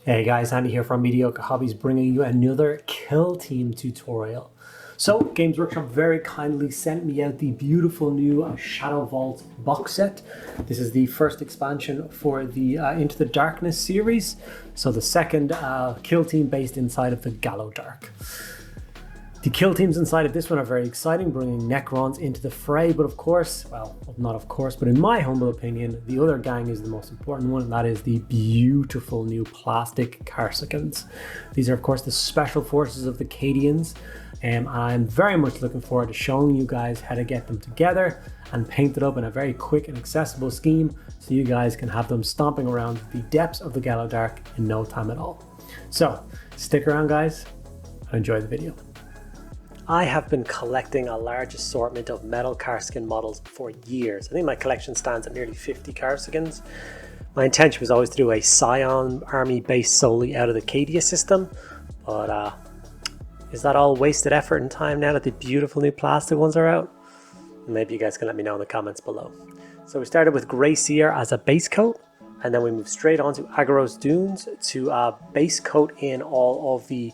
Hey guys, Andy here from Mediocre Hobbies, bringing you another Kill Team tutorial. So, Games Workshop very kindly sent me out the beautiful new Shadowvaults box set. This is the first expansion for the Into the Darkness series. So the second Kill Team based inside of the Gallowdark. The kill teams inside of this one are very exciting, bringing Necrons into the fray, but of course, well, not of course, but in my humble opinion, the other gang is the most important one, and that is the beautiful new plastic Kasrkins. These are, of course, the special forces of the Cadians, and I'm very much looking forward to showing you guys how to get them together and paint it up in a very quick and accessible scheme, so you guys can have them stomping around the depths of the Gallowdark in no time at all. So, stick around, guys, and enjoy the video. I have been collecting a large assortment of metal Kasrkin models for years. I think my collection stands at nearly 50 Kasrkins. My intention was always to do a Scion army based solely out of the Cadia system, but is that all wasted effort and time now that the beautiful new plastic ones are out? Maybe you guys can let me know in the comments below. So we started with Grey Seer as a base coat, and then we moved straight on to Aggaros Dunes to base coat in all of the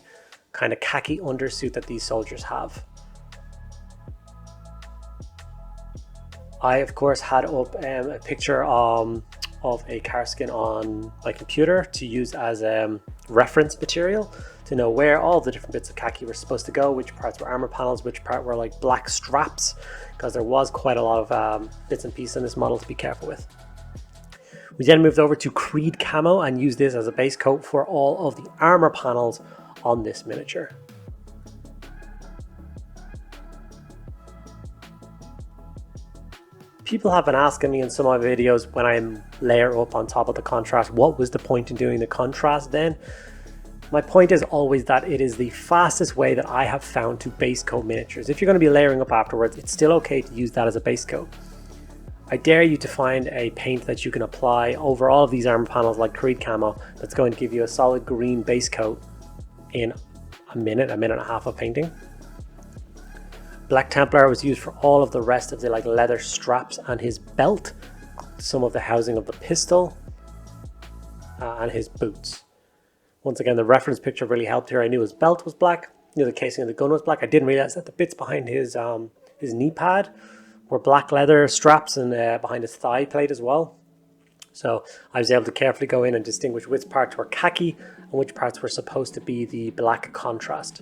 kind of khaki undersuit that these soldiers have. I of course had up a picture of a Kasrkin on my computer to use as reference material to know where all the different bits of khaki were supposed to go, which parts were armor panels, which part were like black straps, because there was quite a lot of bits and pieces in this model to be careful with. We then moved over to Creed Camo and used this as a base coat for all of the armor panels on this miniature. People have been asking me in some of my videos when I layer up on top of the contrast, what was the point in doing the contrast then? My point is always that it is the fastest way that I have found to base coat miniatures. If you're going to be layering up afterwards, it's still okay to use that as a base coat. I dare you to find a paint that you can apply over all of these armor panels like Creed Camo that's going to give you a solid green base coat in a minute and a half of painting. Black Templar was used for all of the rest of the leather straps and his belt, some of the housing of the pistol, and his boots. Once again, the reference picture really helped here. I knew his belt was black, knew the casing of the gun was black. I didn't realize that the bits behind his knee pad were black leather straps, and behind his thigh plate as well. So I was able to carefully go in and distinguish which parts were khaki and which parts were supposed to be the black contrast.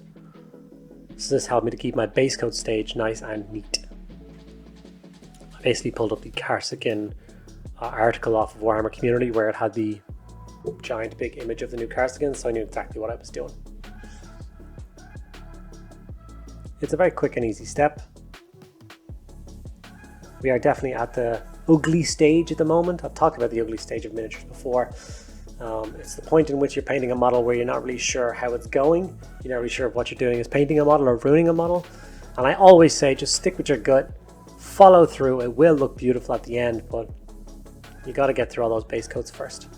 So this helped me to keep my base coat stage nice and neat. I basically pulled up the Kasrkin article off of Warhammer Community where it had the giant big image of the new Kasrkins, so I knew exactly what I was doing. It's a very quick and easy step. We are definitely at the ugly stage at the moment. I've talked about the ugly stage of miniatures before. It's the point in which you're painting a model where you're not really sure how it's going. You're not really sure if what you're doing is painting a model or ruining a model. And I always say just stick with your gut, follow through. It will look beautiful at the end, but you got to get through all those base coats first.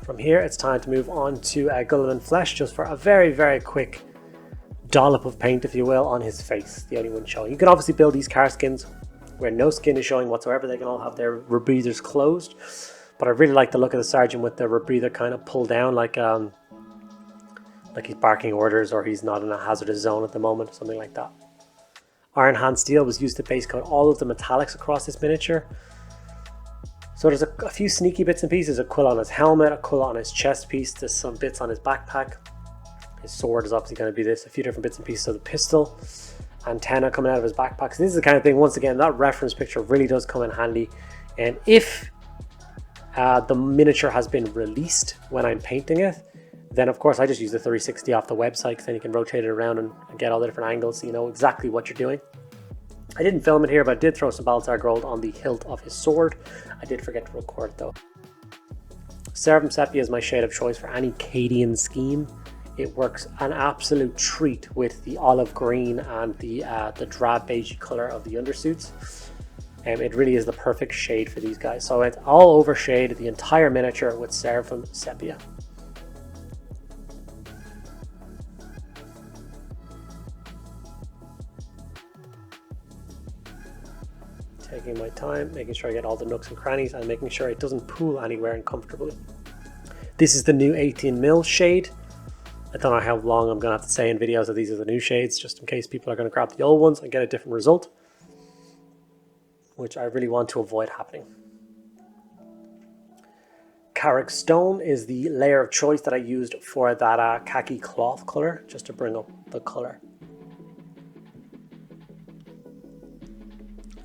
From here, it's time to move on to Cadian Fleshtone just for a very, very quick dollop of paint, if you will, on his face, the only one showing. You can obviously build these Kasrkins where no skin is showing whatsoever. They can all have their rebreathers closed, but I really like the look of the sergeant with the rebreather kind of pulled down, like he's barking orders or he's not in a hazardous zone at the moment, something like that. Iron Hand Steel was used to base coat all of the metallics across this miniature. So there's a few sneaky bits and pieces: a quill on his helmet, a quill on his chest piece, there's some bits on his backpack. His sword is obviously going to be this, a few different bits and pieces of the pistol, antenna coming out of his backpack. So this is the kind of thing, once again, that reference picture really does come in handy. And if the miniature has been released when I'm painting it, then of course I just use the 360 off the website, because then you can rotate it around and get all the different angles so you know exactly what you're doing. I didn't film it here, but I did throw some Talassar gold on the hilt of his sword. I did forget to record it though. Seraphim Sepia is my shade of choice for any Cadian scheme. It works an absolute treat with the olive green and the drab beige color of the undersuits. It really is the perfect shade for these guys. So it's all over shade the entire miniature with Seraphim Sepia. taking my time, making sure I get all the nooks and crannies and making sure it doesn't pool anywhere uncomfortably. This is the new 18mm shade. I don't know how long I'm going to have to say in videos that these are the new shades, just in case people are going to grab the old ones and get a different result, which I really want to avoid happening. Karak Stone is the layer of choice that I used for that khaki cloth color, just to bring up the color.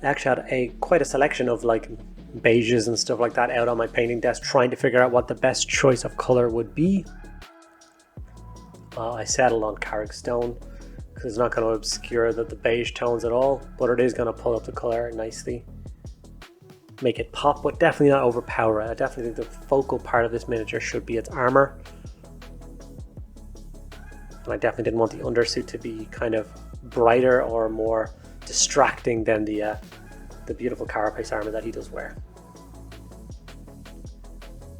I actually had quite a selection of like beiges and stuff like that out on my painting desk, trying to figure out what the best choice of color would be. I settled on Karak Stone because it's not going to obscure the beige tones at all, but it is going to pull up the color nicely, make it pop, but definitely not overpower it. I definitely think the focal part of this miniature should be its armor, and I definitely didn't want the undersuit to be kind of brighter or more distracting than the beautiful carapace armor that he does wear.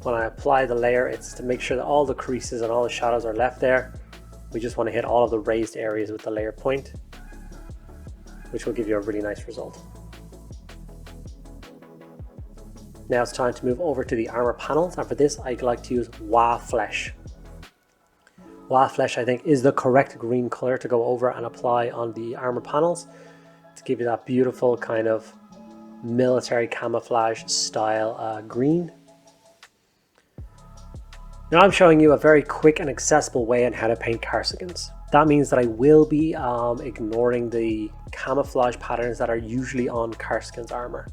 When I apply the layer, it's to make sure that all the creases and all the shadows are left there. We just want to hit all of the raised areas with the layer point, which will give you a really nice result. Now it's time to move over to the armor panels, and for this I like to use Waaagh Flesh. Waaagh Flesh, I think, is the correct green color to go over and apply on the armor panels to give you that beautiful kind of military camouflage style green. Now I'm showing you a very quick and accessible way on how to paint Kasrkins. That means that I will be ignoring the camouflage patterns that are usually on Kasrkins armor.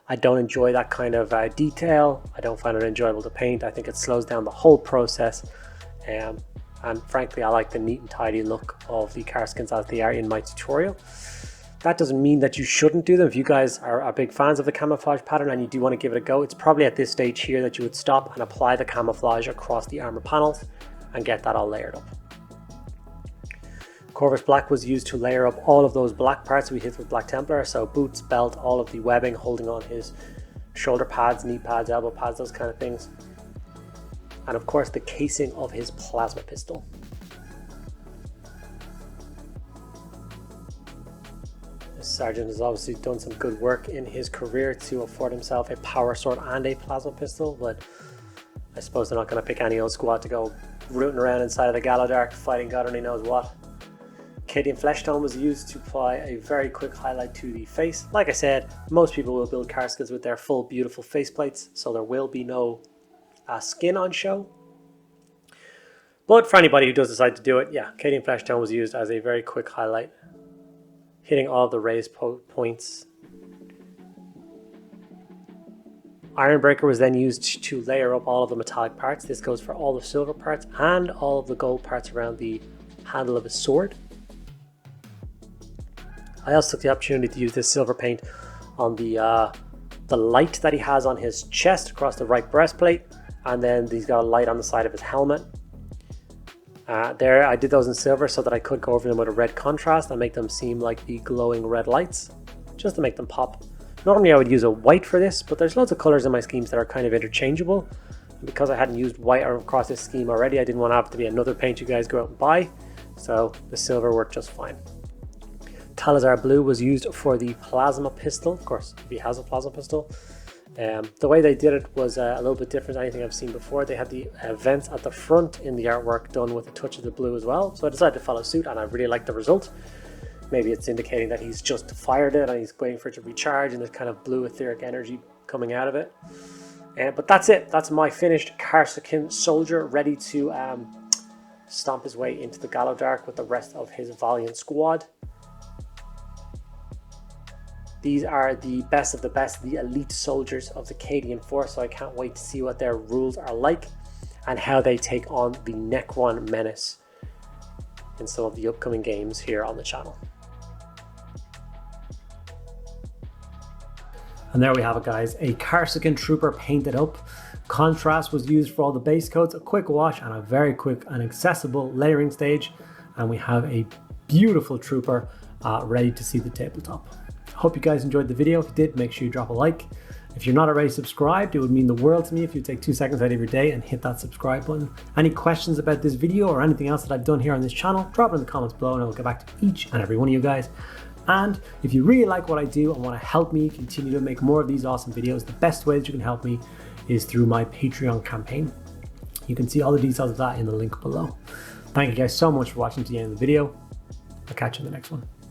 I don't enjoy that kind of detail. I don't find it enjoyable to paint. I think it slows down the whole process. And frankly, I like the neat and tidy look of the Kasrkins as they are in my tutorial. That doesn't mean that you shouldn't do them. If you guys are big fans of the camouflage pattern and you do want to give it a go, it's probably at this stage here that you would stop and apply the camouflage across the armor panels and get that all layered up. Corvus Black was used to layer up all of those black parts we hit with Black Templar, so boots, belt, all of the webbing holding on his shoulder pads, knee pads, elbow pads, those kind of things. And of course the casing of his plasma pistol. Sergeant has obviously done some good work in his career to afford himself a power sword and a plasma pistol, but I suppose they're not going to pick any old squad to go rooting around inside of the Gallowdark fighting God only knows what. Cadian Fleshtone was used to apply a very quick highlight to the face. Like I said, most people will build Kasrkins with their full beautiful face plates, so there will be no skin on show. But for anybody who does decide to do it, yeah, Cadian Fleshtone was used as a very quick highlight, hitting all the raised points. Ironbreaker was then used to layer up all of the metallic parts. This goes for all the silver parts and all of the gold parts around the handle of his sword. I also took the opportunity to use this silver paint on the light that he has on his chest across the right breastplate, and then he's got a light on the side of his helmet. There I did those in silver so that I could go over them with a red contrast and make them seem like the glowing red lights, just to make them pop. Normally I would use a white for this, but there's loads of colors in my schemes that are kind of interchangeable. And because I hadn't used white across this scheme already, I didn't want to have to be another paint you guys go out and buy, so the silver worked just fine. Talassar Blue was used for the plasma pistol, of course, if he has a plasma pistol. The way they did it was a little bit different than anything I've seen before. They had the vents at the front in the artwork done with a touch of the blue as well, so I decided to follow suit and I really liked the result. Maybe it's indicating that he's just fired it and he's waiting for it to recharge and there's kind of blue etheric energy coming out of it. But that's it. That's my finished Kasrkin soldier, ready to stomp his way into the Gallowdark with the rest of his valiant squad. These are the best of the best, the elite soldiers of the Cadian Force, so I can't wait to see what their rules are like and how they take on the Necron menace in some of the upcoming games here on the channel. And there we have it, guys, a Kasrkin trooper painted up. Contrast was used for all the base coats, a quick wash and a very quick and accessible layering stage, and we have a beautiful trooper ready to see the tabletop. Hope you guys enjoyed the video. If you did, make sure you drop a like. If you're not already subscribed, it would mean the world to me if you take 2 seconds out of your day and hit that subscribe button. Any questions about this video or anything else that I've done here on this channel, drop it in the comments below and I will get back to each and every one of you guys. And if you really like what I do and want to help me continue to make more of these awesome videos, the best way that you can help me is through my Patreon campaign. You can see all the details of that in the link below. Thank you guys so much for watching to the end of the video. I'll catch you in the next one.